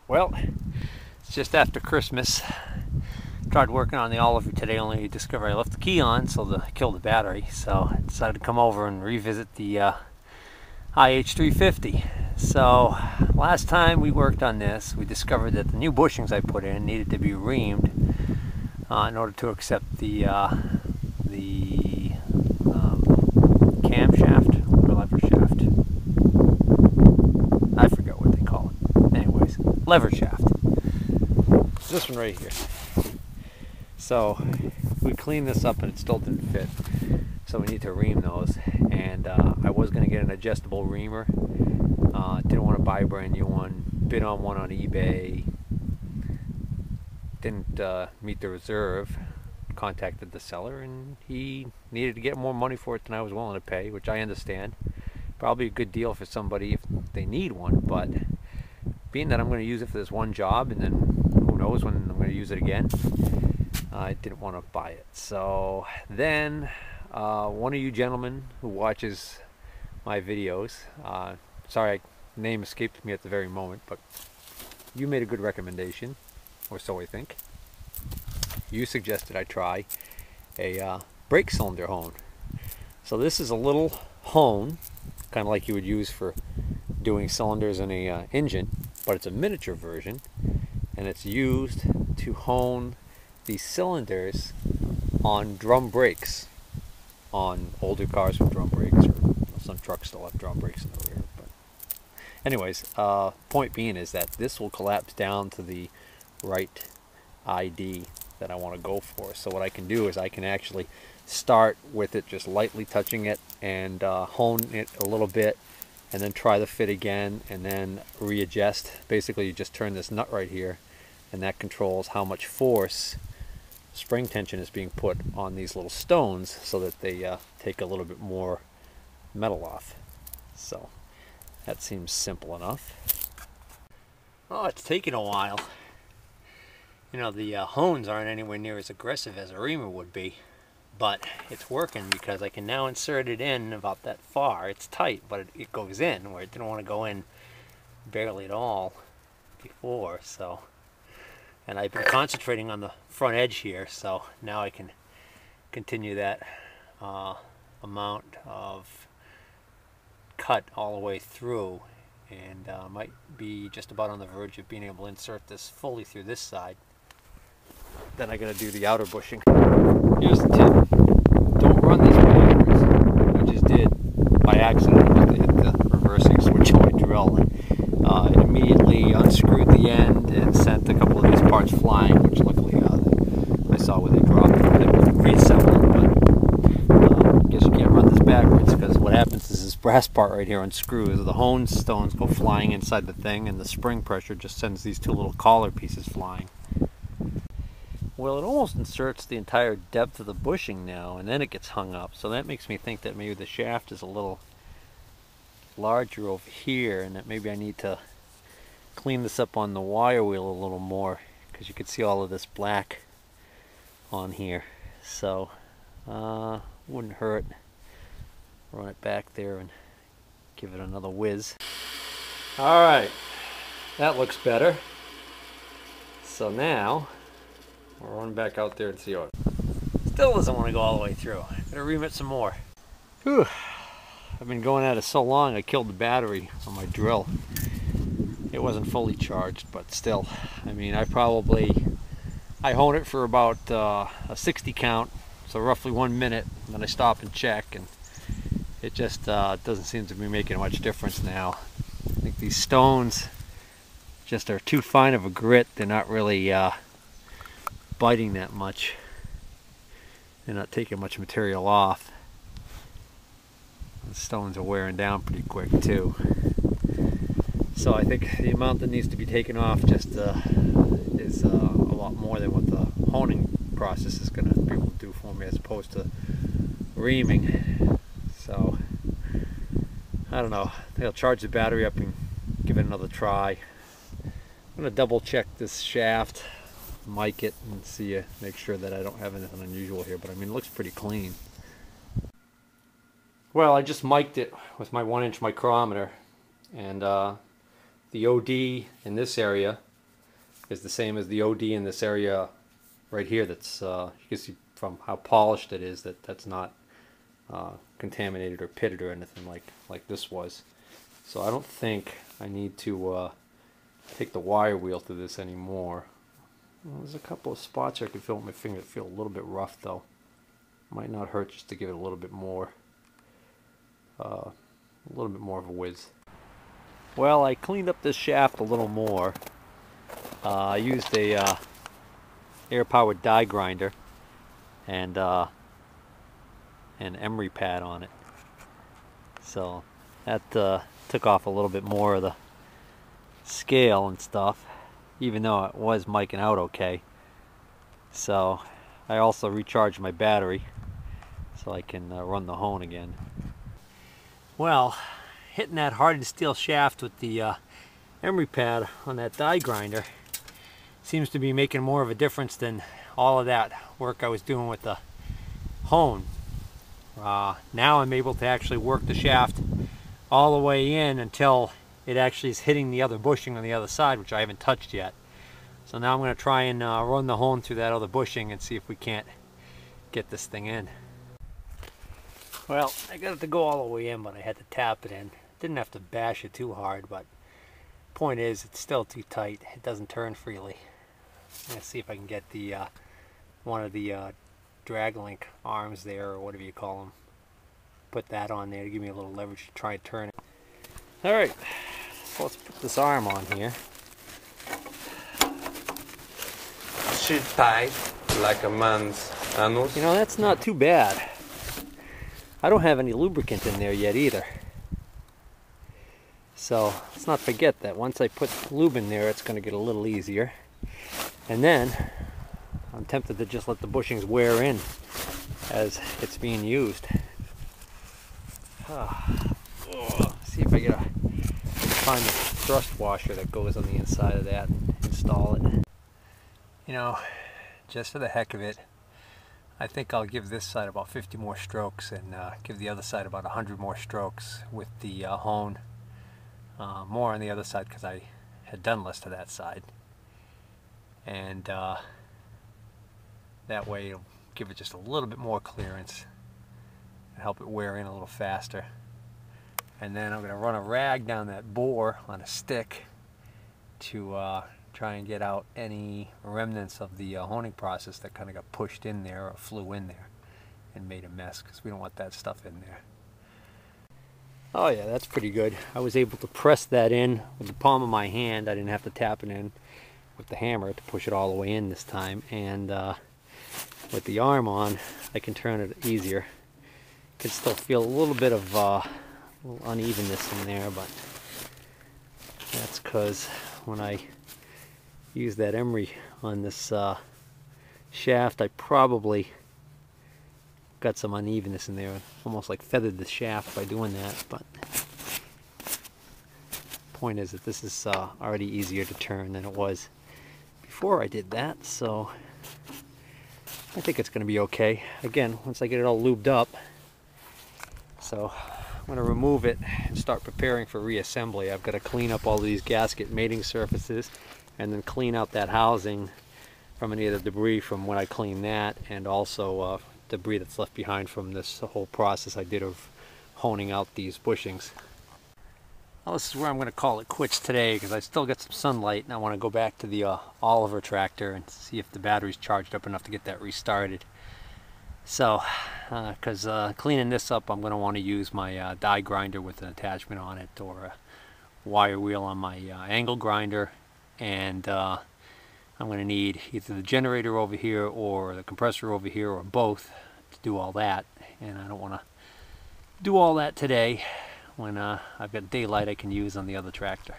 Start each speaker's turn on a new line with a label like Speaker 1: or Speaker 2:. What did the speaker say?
Speaker 1: Well, it's just after Christmas. Tried working on the Oliver today, only discovered I left the key on, so to kill the battery. So I decided to come over and revisit the IH350. So last time we worked on this, we discovered that the new bushings I put in needed to be reamed in order to accept the camshaft or lever shaft. I forget what they call it. Anyways, lever shaft. This one right here. So we cleaned this up and it still didn't fit, so we need to ream those. And I was going to get an adjustable reamer. Didn't want to buy a brand new one. Bid on one on eBay. Didn't meet the reserve. Contacted the seller and he needed to get more money for it than I was willing to pay, which I understand. Probably a good deal for somebody if they need one, but being that I'm going to use it for this one job and then who knows when I'm going to use it again, I didn't want to buy it. So then one of you gentlemen who watches my videos, sorry, name escaped me at the very moment, but you made a good recommendation, or so I think. You suggested I try a brake cylinder hone. So this is a little hone, kind of like you would use for doing cylinders in a engine, but it's a miniature version, and it's used to hone these cylinders on drum brakes, on older cars with drum brakes, or some trucks still have drum brakes in the rear. But anyways, point being is that this will collapse down to the right ID that I want to go for. So what I can do is I can actually start with it just lightly touching it and hone it a little bit, and then try the fit again and then readjust. Basically you just turn this nut right here and that controls how much force, spring tension, is being put on these little stones so that they take a little bit more metal off. So that seems simple enough. Oh, it's taking a while. You know, the hones aren't anywhere near as aggressive as a reamer would be, but it's working because I can now insert it in about that far. It's tight, but it goes in where it didn't want to go in barely at all before. So, and I've been concentrating on the front edge here, so now I can continue that amount of cut all the way through, and might be just about on the verge of being able to insert this fully through this side. Then I gotta do the outer bushing. Here's the tip: don't run this backwards. I just did by accident. I hit the reversing switch on my drill. It immediately unscrewed the end and sent a couple of these parts flying, which luckily I saw where they dropped. I reassembled it, but I guess you can't run this backwards, because what happens is this brass part right here unscrews. The hone stones go flying inside the thing, and the spring pressure just sends these two little collar pieces flying. Well, it almost inserts the entire depth of the bushing now, and then it gets hung up. So that makes me think that maybe the shaft is a little larger over here, and that maybe I need to clean this up on the wire wheel a little more, because you can see all of this black on here. So wouldn't hurt. Run it back there and give it another whiz. Alright, that looks better. So now we'll run back out there and see how it still doesn't want to go all the way through. Gotta ream it some more. Whew. I've been going at it so long I killed the battery on my drill. It wasn't fully charged, but still. I mean, I hone it for about a 60 count, so roughly 1 minute, and then I stop and check, and it just doesn't seem to be making much difference now. I think these stones just are too fine of a grit. They're not really biting that much. They're not taking much material off. The stones are wearing down pretty quick too. So I think the amount that needs to be taken off just is a lot more than what the honing process is going to be able to do for me, as opposed to reaming. So I don't know. I think I'll charge the battery up and give it another try. I'm going to double check this shaft, mic it, and see, make sure that I don't have anything unusual here, but I mean, it looks pretty clean. Well, I just mic'd it with my 1-inch micrometer, and the OD in this area is the same as the OD in this area right here. That's you can see from how polished it is that that's not contaminated or pitted or anything like this was. So I don't think I need to take the wire wheel through this anymore. Well, there's a couple of spots here I can feel with my finger that feel a little bit rough though. Might not hurt just to give it a little bit more of a whiz. Well, I cleaned up this shaft a little more. I used a air-powered die grinder and an emery pad on it. So that took off a little bit more of the scale and stuff, even though it was miking out okay. So I also recharged my battery so I can run the hone again. Well, hitting that hardened steel shaft with the emery pad on that die grinder seems to be making more of a difference than all of that work I was doing with the hone. Now I'm able to actually work the shaft all the way in until it actually is hitting the other bushing on the other side, which I haven't touched yet. So now I'm going to try and run the hone through that other bushing and see if we can't get this thing in. Well, I got it to go all the way in, but I had to tap it in. Didn't have to bash it too hard, but point is it's still too tight. It doesn't turn freely. I'm going to see if I can get the one of the drag link arms there, or whatever you call them. Put that on there to give me a little leverage to try and turn it. Alright, so let's put this arm on here.
Speaker 2: Sheet tight, like a man's anus.
Speaker 1: You know, that's not too bad. I don't have any lubricant in there yet either. So let's not forget that once I put lube in there, it's going to get a little easier. And then I'm tempted to just let the bushings wear in as it's being used. See if I get find the thrust washer that goes on the inside of that and install it. You know, just for the heck of it, I think I'll give this side about 50 more strokes and give the other side about 100 more strokes with the hone. More on the other side because I had done less to that side. And that way it'll give it just a little bit more clearance and help it wear in a little faster. And then I'm going to run a rag down that bore on a stick to try and get out any remnants of the honing process that kind of got pushed in there or flew in there and made a mess, because we don't want that stuff in there. Oh yeah, that's pretty good. I was able to press that in with the palm of my hand. I didn't have to tap it in with the hammer to push it all the way in this time. And with the arm on, I can turn it easier. Can still feel a little bit of little unevenness in there, but that's because when I use that emery on this shaft, I probably got some unevenness in there. Almost like feathered the shaft by doing that, but point is that this is already easier to turn than it was before I did that, so I think it's going to be okay. Again, once I get it all lubed up. So I'm going to remove it and start preparing for reassembly. I've got to clean up all these gasket mating surfaces and then clean out that housing from any of the debris from when I cleaned that, and also debris that's left behind from this whole process I did of honing out these bushings. Well, this is where I'm going to call it quits today, because I still got some sunlight and I want to go back to the Oliver tractor and see if the battery's charged up enough to get that restarted. So, because cleaning this up, I'm going to want to use my die grinder with an attachment on it, or a wire wheel on my angle grinder, and I'm going to need either the generator over here or the compressor over here, or both, to do all that. And I don't want to do all that today when I've got daylight I can use on the other tractor.